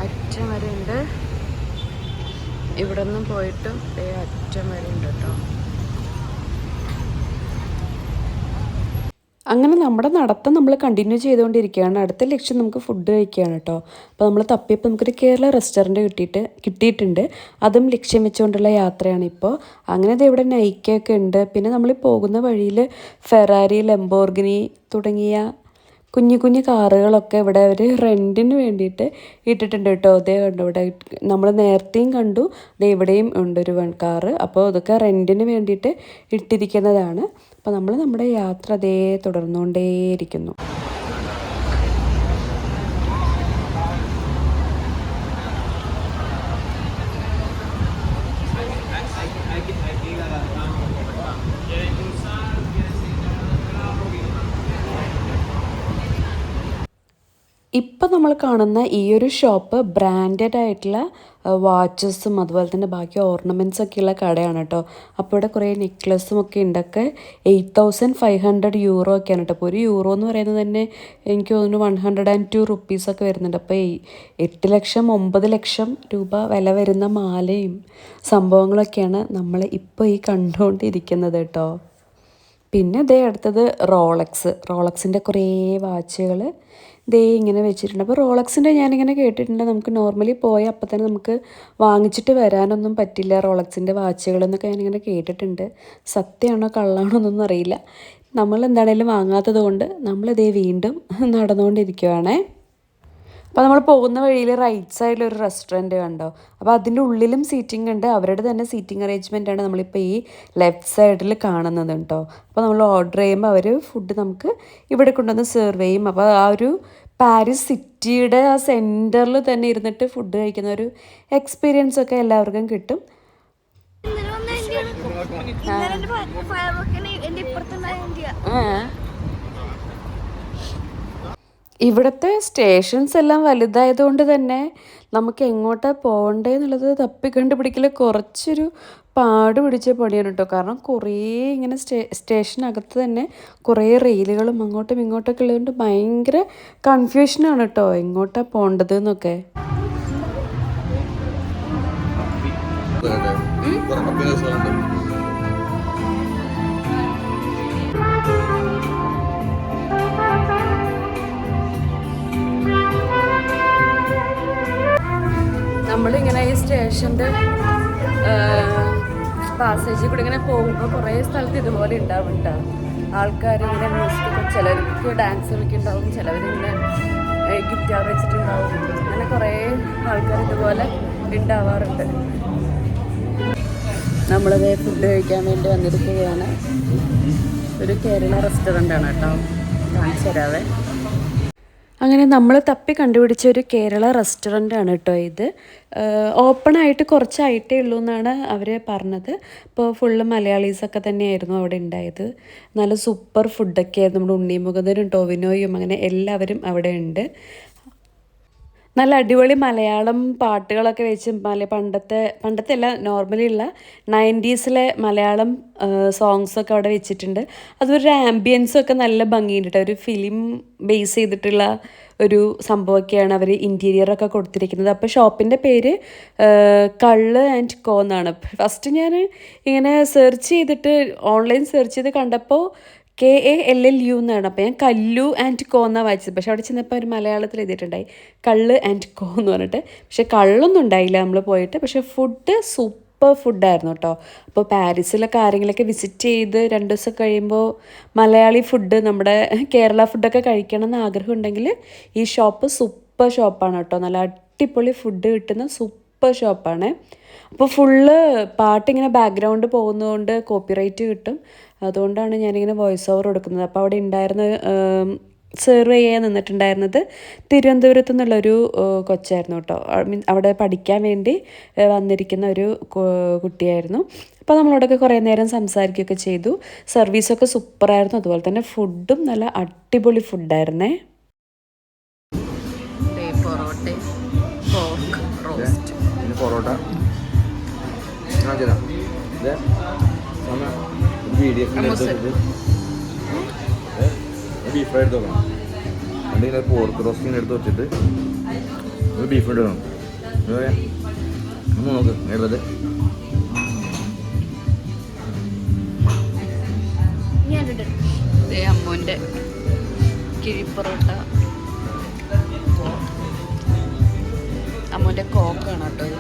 അറ്റം വരെ ഉണ്ട്. ഇവിടെ നിന്നും പോയിട്ടും അറ്റം വരെ ഉണ്ട് കേട്ടോ. അങ്ങനെ നമ്മുടെ നടത്തം നമ്മൾ കണ്ടിന്യൂ ചെയ്തുകൊണ്ടിരിക്കുകയാണ്. അടുത്ത ലക്ഷ്യം നമുക്ക് ഫുഡ് കഴിക്കുകയാണ് കേട്ടോ. അപ്പോൾ നമ്മൾ തപ്പിയപ്പോൾ നമുക്കൊരു കേരള റെസ്റ്റോറൻറ്റ് കിട്ടിയിട്ടുണ്ട്. അതും ലക്ഷ്യം വെച്ചുകൊണ്ടുള്ള യാത്രയാണ് ഇപ്പോൾ. അങ്ങനെ ഇത് ഇവിടെ നൈക്കൊക്കെ ഉണ്ട്. പിന്നെ നമ്മൾ പോകുന്ന വഴിയിൽ ഫെറാരി, ലംബോർഗിനി തുടങ്ങിയ കുഞ്ഞു കാറുകളൊക്കെ ഇവിടെ അവർ റെൻറ്റിന് വേണ്ടിയിട്ട് ഇട്ടിട്ടുണ്ട് കേട്ടോ. അതേ കണ്ടു ഇവിടെ നമ്മൾ നേരത്തെയും കണ്ടു, ഇവിടെയും ഉണ്ടൊരു കാറ്. അപ്പോൾ ഇതൊക്കെ റെൻറ്റിന് വേണ്ടിയിട്ട് ഇട്ടിരിക്കുന്നതാണ്. അപ്പോൾ നമ്മൾ നമ്മുടെ യാത്ര അതേ തുടർന്നുകൊണ്ടേയിരിക്കുന്നു. ഇപ്പം നമ്മൾ കാണുന്ന ഈ ഒരു ഷോപ്പ് ബ്രാൻഡഡ് ആയിട്ടുള്ള വാച്ചസും അതുപോലെ തന്നെ ബാക്കി ഓർണമെൻറ്റ്സ് ഒക്കെയുള്ള കടയാണ് കേട്ടോ. അപ്പോൾ ഇവിടെ കുറേ നെക്ലസും ഒക്കെ ഉണ്ടൊക്കെ 8500 യൂറോ ഒക്കെയാണ് കേട്ടോ. അപ്പോൾ ഒരു യൂറോ എന്ന് പറയുന്നത് തന്നെ എനിക്ക് തോന്നുന്നു 102 റുപ്പീസൊക്കെ വരുന്നുണ്ട്. അപ്പോൾ 8 ലക്ഷം 9 ലക്ഷം രൂപ വില വരുന്ന മാലയും സംഭവങ്ങളൊക്കെയാണ് നമ്മൾ ഇപ്പോൾ ഈ കണ്ടുകൊണ്ടിരിക്കുന്നത് കേട്ടോ. പിന്നെ ഇതേ അടുത്തത് റോളക്സിൻ്റെ കുറേ വാച്ചുകൾ ദേ ഇങ്ങനെ വെച്ചിട്ടുണ്ട്. അപ്പോൾ റോളക്സിൻ്റെ ഞാനിങ്ങനെ കേട്ടിട്ടുണ്ട്, നമുക്ക് നോർമലി പോയ അപ്പം തന്നെ നമുക്ക് വാങ്ങിച്ചിട്ട് വരാനൊന്നും പറ്റില്ല റോളക്സിൻ്റെ വാച്ചുകളെന്നൊക്കെ ഞാനിങ്ങനെ കേട്ടിട്ടുണ്ട്. സത്യമാണോ കള്ളാണോ എന്നൊന്നും അറിയില്ല. നമ്മൾ എന്താണേലും വാങ്ങാത്തത് കൊണ്ട് നമ്മളിതേ വീണ്ടും നടന്നുകൊണ്ടിരിക്കുവാണേ. അപ്പോൾ നമ്മൾ പോകുന്ന വഴിയിൽ റൈറ്റ് സൈഡിൽ ഒരു റെസ്റ്റോറൻറ്റ് കണ്ടോ. അപ്പോൾ അതിൻ്റെ ഉള്ളിലും സീറ്റിംഗ് ഉണ്ട്, അവരുടെ തന്നെ സീറ്റിംഗ് അറേഞ്ച്മെൻറ്റാണ് നമ്മളിപ്പോൾ ഈ ലെഫ്റ്റ് സൈഡിൽ കാണുന്നത് കേട്ടോ. അപ്പോൾ നമ്മൾ ഓർഡർ ചെയ്യുമ്പോൾ അവർ ഫുഡ് നമുക്ക് ഇവിടെ കൊണ്ടുവന്ന് സെർവ് ചെയ്യും. അപ്പോൾ ആ ഒരു പാരീസ് സിറ്റിയുടെ ആ സെൻറ്ററിൽ തന്നെ ഇരുന്നിട്ട് ഫുഡ് കഴിക്കുന്ന ഒരു എക്സ്പീരിയൻസ് ഒക്കെ എല്ലാവർക്കും കിട്ടും. ഇവിടുത്തെ സ്റ്റേഷൻസ് എല്ലാം വലുതായതുകൊണ്ട് തന്നെ നമുക്ക് എങ്ങോട്ടാണ് പോകണ്ടേ എന്നുള്ളത് തപ്പിക്കണ്ടുപിടിക്കൽ കുറച്ചൊരു പാട് പിടിച്ച പണിയാണ് കേട്ടോ. കാരണം കുറേ ഇങ്ങനെ സ്റ്റേഷനകത്ത് തന്നെ കുറേ റെയിലുകളും അങ്ങോട്ടും ഇങ്ങോട്ടൊക്കെ ഉള്ളതുകൊണ്ട് ഭയങ്കര കൺഫ്യൂഷനാണ് കേട്ടോ എങ്ങോട്ടാണ് പോകേണ്ടത് എന്നൊക്കെ. നമ്മളിങ്ങനെ ഈ സ്റ്റേഷൻ്റെ പാസേജിൽ കൂടെ ഇങ്ങനെ പോകുമ്പോൾ കുറേ സ്ഥലത്ത് ഇതുപോലെ ഉണ്ടാവും കേട്ടോ. ആൾക്കാർ ഇങ്ങനെ മ്യൂസിക്കൊക്കെ, ചിലർക്ക് ഡാൻസ് കളിക്കുന്നുണ്ടാവും, ചിലവരിങ്ങനെ ഗിറ്റാർ വെച്ചിട്ടുണ്ടാവും. അങ്ങനെ കുറേ ആൾക്കാർ ഇതുപോലെ ഉണ്ടാവാറുണ്ട്. നമ്മളിത് ഫുഡ് കഴിക്കാൻ വേണ്ടി വന്നിരിക്കുകയാണ്. ഒരു കേരള റെസ്റ്റോറൻ്റാണ് കേട്ടോ, കാണിച്ചു തരാവേ. അങ്ങനെ നമ്മൾ തപ്പി കണ്ടുപിടിച്ച ഒരു കേരള റെസ്റ്റോറൻ്റാണ് കേട്ടോ ഇത്. ഓപ്പണായിട്ട് കുറച്ചായിട്ടേ ഉള്ളൂ എന്നാണ് അവർ പറഞ്ഞത്. ഇപ്പോൾ ഫുള്ള് മലയാളീസൊക്കെ തന്നെയായിരുന്നു അവിടെ ഉണ്ടായത്. നല്ല സൂപ്പർ ഫുഡൊക്കെ ആയിരുന്നു. നമ്മുടെ ഉണ്ണിമുഖനും ടോവിനോയും അങ്ങനെ എല്ലാവരും അവിടെ ഉണ്ട്. നല്ല അടിപൊളി മലയാളം പാട്ടുകളൊക്കെ വെച്ച് പണ്ടത്തെ അല്ല, നോർമലി ഉള്ള 90s മലയാളം സോങ്സൊക്കെ അവിടെ വെച്ചിട്ടുണ്ട്. അതൊരു ആംബിയൻസൊക്കെ നല്ല ഭംഗിയുണ്ട് കേട്ടോ. ഒരു ഫിലിം ബേസ് ചെയ്തിട്ടുള്ള ഒരു സംഭവമൊക്കെയാണ് അവർ ഇൻറ്റീരിയറൊക്കെ കൊടുത്തിരിക്കുന്നത്. അപ്പോൾ ഷോപ്പിൻ്റെ പേര് കള്ള് ആൻഡ് കോ എന്നാണ്. ഫസ്റ്റ് ഞാൻ ഇങ്ങനെ സെർച്ച് ചെയ്തിട്ട് ഓൺലൈൻ സെർച്ച് ചെയ്ത് കണ്ടപ്പോൾ KALLU എന്നാണ്. അപ്പോൾ ഞാൻ കല്ലു ആൻഡ് കോ എന്നാണ് വായിച്ചത്. പക്ഷെ അവിടെ ചെന്നപ്പോൾ ഒരു മലയാളത്തിൽ എഴുതിയിട്ടുണ്ടായി കള്ള് ആൻഡ് കോ എന്ന് പറഞ്ഞിട്ട്. പക്ഷെ കള്ളൊന്നും ഉണ്ടായില്ല നമ്മൾ പോയിട്ട്. പക്ഷെ ഫുഡ് സൂപ്പർ ഫുഡായിരുന്നു കേട്ടോ. അപ്പോൾ പാരീസിലൊക്കെ ആരെങ്കിലുമൊക്കെ വിസിറ്റ് ചെയ്ത് 2 ദിവസം കഴിയുമ്പോൾ മലയാളി ഫുഡ്, നമ്മുടെ കേരള ഫുഡൊക്കെ കഴിക്കണം എന്ന് ആഗ്രഹം ഉണ്ടെങ്കിൽ ഈ ഷോപ്പ് സൂപ്പർ ഷോപ്പാണ് കേട്ടോ. നല്ല അടിപൊളി ഫുഡ് കിട്ടുന്ന സൂപ്പർ ഷോപ്പാണ്. അപ്പോൾ ഫുള്ള് പാട്ടിങ്ങനെ ബാക്ക്ഗ്രൗണ്ട് പോകുന്നതുകൊണ്ട് കോപ്പിറൈറ്റ് കിട്ടും. അതുകൊണ്ടാണ് ഞാനിങ്ങനെ വോയിസ് ഓവർ കൊടുക്കുന്നത്. അപ്പോൾ അവിടെ ഉണ്ടായിരുന്ന സെർവ് ചെയ്യാൻ നിന്നിട്ടുണ്ടായിരുന്നത് തിരുവനന്തപുരത്തു നിന്നുള്ളൊരു കൊച്ചായിരുന്നു കേട്ടോ. അവിടെ പഠിക്കാൻ വേണ്ടി വന്നിരിക്കുന്ന ഒരു കുട്ടിയായിരുന്നു. അപ്പോൾ നമ്മളോടൊക്കെ കുറേ നേരം സംസാരിക്കുകയൊക്കെ ചെയ്തു. സർവീസൊക്കെ സൂപ്പറായിരുന്നു. അതുപോലെ തന്നെ ഫുഡും നല്ല അടിപൊളി ഫുഡായിരുന്നേ. പൊറോട്ട ബീഫ് ഫ്രൈ എടുത്ത് നോക്കണം. അല്ലെങ്കിൽ പോർക്ക് റോസ്റ്റിങ് എടുത്ത് വെച്ചിട്ട് ഒരു ബീഫ് ഫ്രൈ എടുക്കണം. ഒന്ന് നോക്ക് എടുത്തത്. അമ്മൂൻ്റെ കിഴിപ്പൊറോട്ട, അമ്മൂൻ്റെ കോക്കാണ് കേട്ടോ ഇത്.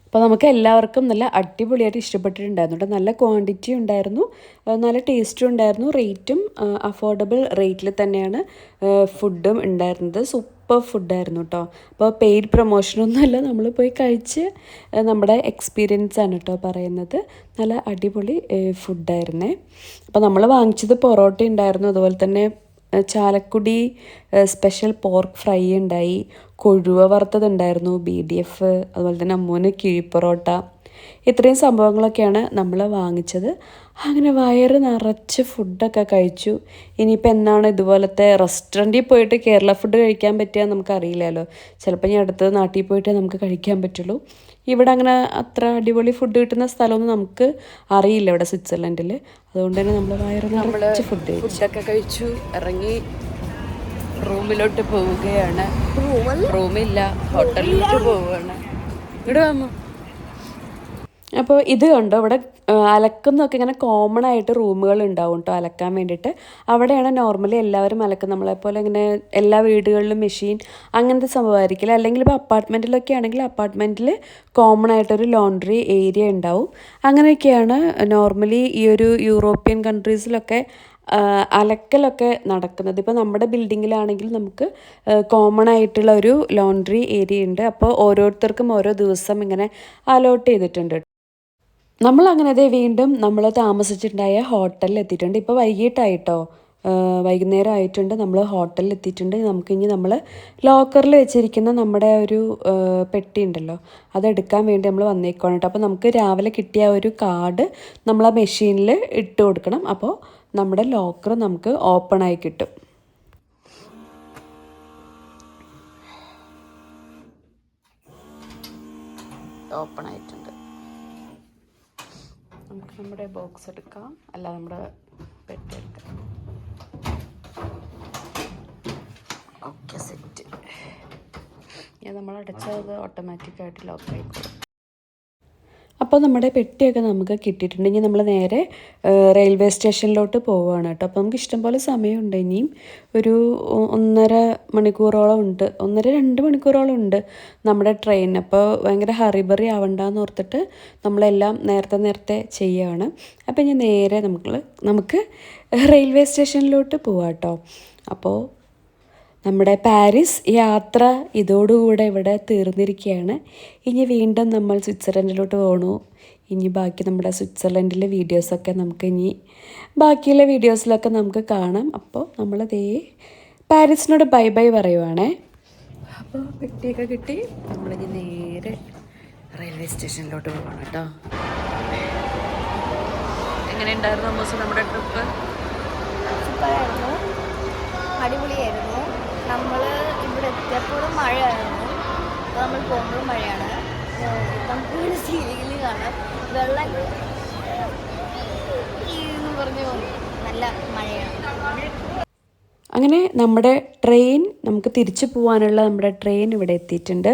അപ്പോൾ നമുക്ക് എല്ലാവർക്കും നല്ല അടിപൊളിയായിട്ട് ഇഷ്ടപ്പെട്ടിട്ടുണ്ടായിരുന്നു കേട്ടോ. നല്ല ക്വാണ്ടിറ്റി ഉണ്ടായിരുന്നു, നല്ല ടേസ്റ്റും ഉണ്ടായിരുന്നു. റേറ്റും അഫോർഡബിൾ റേറ്റിൽ തന്നെയാണ് ഫുഡും ഉണ്ടായിരുന്നത്. സൂപ്പർ ഫുഡായിരുന്നു കേട്ടോ. അപ്പോൾ പെയ്ഡ് പ്രൊമോഷനൊന്നുമല്ല, നമ്മൾ പോയി കഴിച്ച് നമ്മുടെ എക്സ്പീരിയൻസ് ആണ് കേട്ടോ പറയുന്നത്. നല്ല അടിപൊളി ഫുഡായിരുന്നേ. അപ്പോൾ നമ്മൾ വാങ്ങിച്ചത് പൊറോട്ട ഉണ്ടായിരുന്നു, അതുപോലെ തന്നെ ചാലക്കുടി സ്പെഷ്യൽ പോർക്ക് ഫ്രൈ ഉണ്ടായി, കൊഴുവ വറുത്തതുണ്ടായിരുന്നു, BDF, അതുപോലെ തന്നെ അമ്മൂന് കിഴിപ്പൊറോട്ട, ഇത്രയും സംഭവങ്ങളൊക്കെയാണ് നമ്മൾ വാങ്ങിച്ചത്. അങ്ങനെ വയറ് നിറച്ച് ഫുഡൊക്കെ കഴിച്ചു. ഇനിയിപ്പോൾ എന്നാണ് ഇതുപോലത്തെ റെസ്റ്റോറൻറ്റിൽ പോയിട്ട് കേരള ഫുഡ് കഴിക്കാൻ പറ്റുക നമുക്കറിയില്ലല്ലോ. ചിലപ്പോൾ ഞാൻ അടുത്ത നാട്ടിൽ പോയിട്ട് നമുക്ക് കഴിക്കാൻ പറ്റുള്ളൂ. ഇവിടെ അങ്ങനെ അത്ര അടിപൊളി ഫുഡ് കിട്ടുന്ന സ്ഥലമൊന്നും നമുക്ക് അറിയില്ല ഇവിടെ സ്വിറ്റ്സർലൻഡിൽ. അതുകൊണ്ട് തന്നെ നമ്മൾ വയറ് നിറച്ച് ഫുഡൊക്കെ കഴിച്ചു ഇറങ്ങി റൂമിലോട്ട് പോവുകയാണ്. റൂമില്ല, ഹോട്ടലിലോട്ട് പോവുകയാണ്. ഇവിടെ വന്നു. അപ്പോൾ ഇത് കണ്ടോ, ഇവിടെ അലക്കുന്നൊക്കെ ഇങ്ങനെ കോമൺ ആയിട്ട് റൂമുകൾ ഉണ്ടാവും കേട്ടോ അലക്കാൻ വേണ്ടിയിട്ട്. അവിടെയാണ് നോർമലി എല്ലാവരും അലക്കുന്നത്. നമ്മളെപ്പോലെ ഇങ്ങനെ എല്ലാ വീടുകളിലും മെഷീൻ അങ്ങനത്തെ സംഭവമായിരിക്കില്ല. അല്ലെങ്കിൽ ഇപ്പോൾ അപ്പാർട്ട്മെൻറ്റിലൊക്കെ ആണെങ്കിൽ അപ്പാർട്ട്മെൻറ്റിൽ കോമൺ ആയിട്ടൊരു ലോണ്ട്രി ഏരിയ ഉണ്ടാവും. അങ്ങനെയൊക്കെയാണ് നോർമലി ഈ ഒരു യൂറോപ്യൻ കൺട്രീസിലൊക്കെ അലക്കലൊക്കെ നടക്കുന്നത്. ഇപ്പോൾ നമ്മുടെ ബിൽഡിങ്ങിലാണെങ്കിൽ നമുക്ക് കോമൺ ആയിട്ടുള്ള ഒരു ലോണ്ട്രി ഏരിയ ഉണ്ട്. അപ്പോൾ ഓരോരുത്തർക്കും ഓരോ ദിവസം ഇങ്ങനെ അലോട്ട് ചെയ്തിട്ടുണ്ട്. നമ്മളങ്ങനെ അതേ വീണ്ടും നമ്മൾ താമസിച്ചിട്ടുണ്ടായ ഹോട്ടലിൽ എത്തിയിട്ടുണ്ട്. ഇപ്പോൾ വൈകിട്ടായിട്ടോ, വൈകുന്നേരം ആയിട്ടുണ്ട്. നമ്മൾ ഹോട്ടലിൽ എത്തിയിട്ടുണ്ട്. നമുക്കിനി നമ്മൾ ലോക്കറിൽ വെച്ചിരിക്കുന്ന നമ്മുടെ ഒരു പെട്ടി ഉണ്ടല്ലോ അതെടുക്കാൻ വേണ്ടി നമ്മൾ വന്നേക്കാണ് കേട്ടോ. അപ്പോൾ നമുക്ക് രാവിലെ കിട്ടിയ ഒരു കാർഡ് നമ്മൾ ആ മെഷീനിൽ ഇട്ട് കൊടുക്കണം. അപ്പോൾ നമ്മുടെ ലോക്കർ നമുക്ക് ഓപ്പണായി കിട്ടും. ഓപ്പൺ ആയിട്ടുണ്ട്. നമുക്ക് നമ്മുടെ ബോക്സ് എടുക്കാം, അല്ല നമ്മുടെ പെട്ടി എടുക്കാം. Okay, set. ഞാൻ നമ്മൾ അടച്ചത് ഓട്ടോമാറ്റിക്കായിട്ട് ലോക്കായിക്കോളും. അപ്പോൾ നമ്മുടെ പെട്ടിയൊക്കെ നമുക്ക് കിട്ടിയിട്ടുണ്ട്. ഇനി നമ്മൾ നേരെ റെയിൽവേ സ്റ്റേഷനിലോട്ട് പോവുകയാണ് കേട്ടോ. അപ്പോൾ നമുക്ക് ഇഷ്ടംപോലെ സമയമുണ്ട്. ഇനിയും ഒരു 1.5 മണിക്കൂറോളം ഉണ്ട്, 1.5-2 മണിക്കൂറോളം ഉണ്ട് നമ്മുടെ ട്രെയിൻ. അപ്പോൾ ഭയങ്കര ഹറിബറി ആവണ്ടെന്ന് ഓർത്തിട്ട് നമ്മളെല്ലാം നേരത്തെ ചെയ്യുകയാണ്. അപ്പോൾ ഇനി നേരെ നമുക്ക് റെയിൽവേ സ്റ്റേഷനിലോട്ട് പോവാം കേട്ടോ. അപ്പോൾ നമ്മുടെ പാരീസ് യാത്ര ഇതോടുകൂടെ ഇവിടെ തീർന്നിരിക്കുകയാണ്. ഇനി വീണ്ടും നമ്മൾ സ്വിറ്റ്സർലൻഡിലോട്ട് പോകണു. ഇനി ബാക്കി നമ്മുടെ സ്വിറ്റ്സർലൻഡിലെ വീഡിയോസൊക്കെ നമുക്ക് ഇനി ബാക്കിയുള്ള വീഡിയോസിലൊക്കെ നമുക്ക് കാണാം. അപ്പോൾ നമ്മളിതേ പാരീസിനോട് ബൈ ബൈ പറയുവാണേ. അപ്പോൾ പെട്ടിയൊക്കെ കിട്ടി. നമ്മളിനി നേരെ റെയിൽവേ സ്റ്റേഷനിലോട്ട് പോകണം കേട്ടോ. എങ്ങനെയുണ്ടായിരുന്നു നമ്മുടെ ട്രിപ്പ്? സൂപ്പറായിരുന്നു, അടിപൊളിയായിരുന്നു. നമ്മൾ ഇവിടെ എത്തിയപ്പോഴും മഴയായിരുന്നു, നമ്മൾ പോകുമ്പോഴും മഴയാണ്. നമുക്ക് സീലിൽ കാണാം വെള്ളം പറഞ്ഞു നല്ല മഴയാണ്. അങ്ങനെ നമ്മുടെ ട്രെയിൻ, നമുക്ക് തിരിച്ചു പോകാനുള്ള നമ്മുടെ ട്രെയിൻ ഇവിടെ എത്തിയിട്ടുണ്ട്.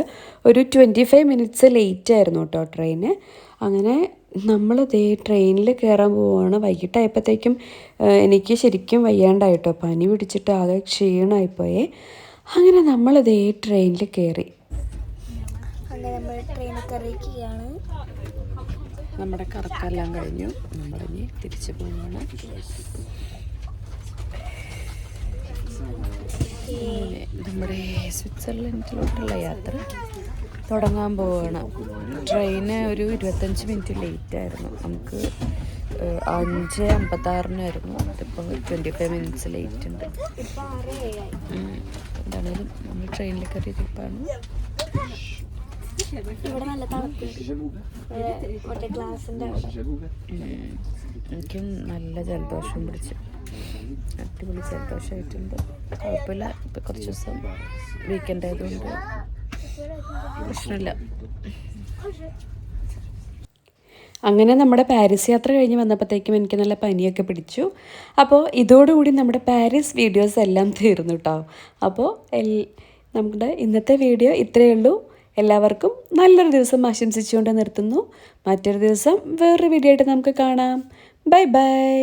ഒരു 25 മിനിറ്റ്സ് ലേറ്റ് ആയിരുന്നു കേട്ടോ ട്രെയിന്. അങ്ങനെ നമ്മളിതേ ട്രെയിനിൽ കയറാൻ പോവുകയാണ്. വൈകിട്ടായപ്പോഴത്തേക്കും എനിക്ക് ശരിക്കും വയ്യാണ്ടായിട്ടോ, പനി പിടിച്ചിട്ട് ആകെ ക്ഷീണമായിപ്പോയേ. അങ്ങനെ നമ്മളിതേ ട്രെയിനിൽ കയറി. അങ്ങനെ നമ്മൾ ട്രെയിനിൽ കയറിയിരിക്കുകയാണ്. നമ്മുടെ കറക്കെല്ലാം കഴിഞ്ഞു. നമ്മളിനി തിരിച്ചു പോവുകയാണ്. നമ്മുടെ സ്വിറ്റ്സർലൻഡിലോട്ടുള്ള യാത്ര തുടങ്ങാൻ പോവുകയാണ്. ട്രെയിന് ഒരു 25 മിനിറ്റ് ലേറ്റായിരുന്നു. നമുക്ക് 5:56 ഇപ്പോൾ 25 മിനിറ്റ്സ് ലേറ്റ് ഉണ്ട്. എന്താണേലും നമ്മൾ ട്രെയിനിൽ കയറിയിരിപ്പാണ്. ഇവിടെ നല്ല തണുപ്പ്, ഗ്ലാസിൻ്റെ എനിക്കും നല്ല ജലദോഷം പിടിച്ചു, അടിപൊളി ജലദോഷമായിട്ടുണ്ട്. കുഴപ്പമില്ല, ഇപ്പം കുറച്ച് ദിവസം വീക്കെൻഡ് ആയതുകൊണ്ട് പ്രശ്നമില്ല. അങ്ങനെ നമ്മുടെ പാരീസ് യാത്ര കഴിഞ്ഞ് വന്നപ്പോഴത്തേക്കും എനിക്ക് നല്ല പനിയൊക്കെ പിടിച്ചു. അപ്പോൾ ഇതോടുകൂടി നമ്മുടെ പാരീസ് വീഡിയോസ് എല്ലാം തീർന്നു കേട്ടോ. അപ്പോൾ നമ്മുടെ ഇന്നത്തെ വീഡിയോ ഇത്രയേ ഉള്ളൂ. എല്ലാവർക്കും നല്ലൊരു ദിവസം ആശംസിച്ചുകൊണ്ട് നിർത്തുന്നു. മറ്റൊരു ദിവസം വേറൊരു വീഡിയോ ആയിട്ട് നമുക്ക് കാണാം. Bye bye.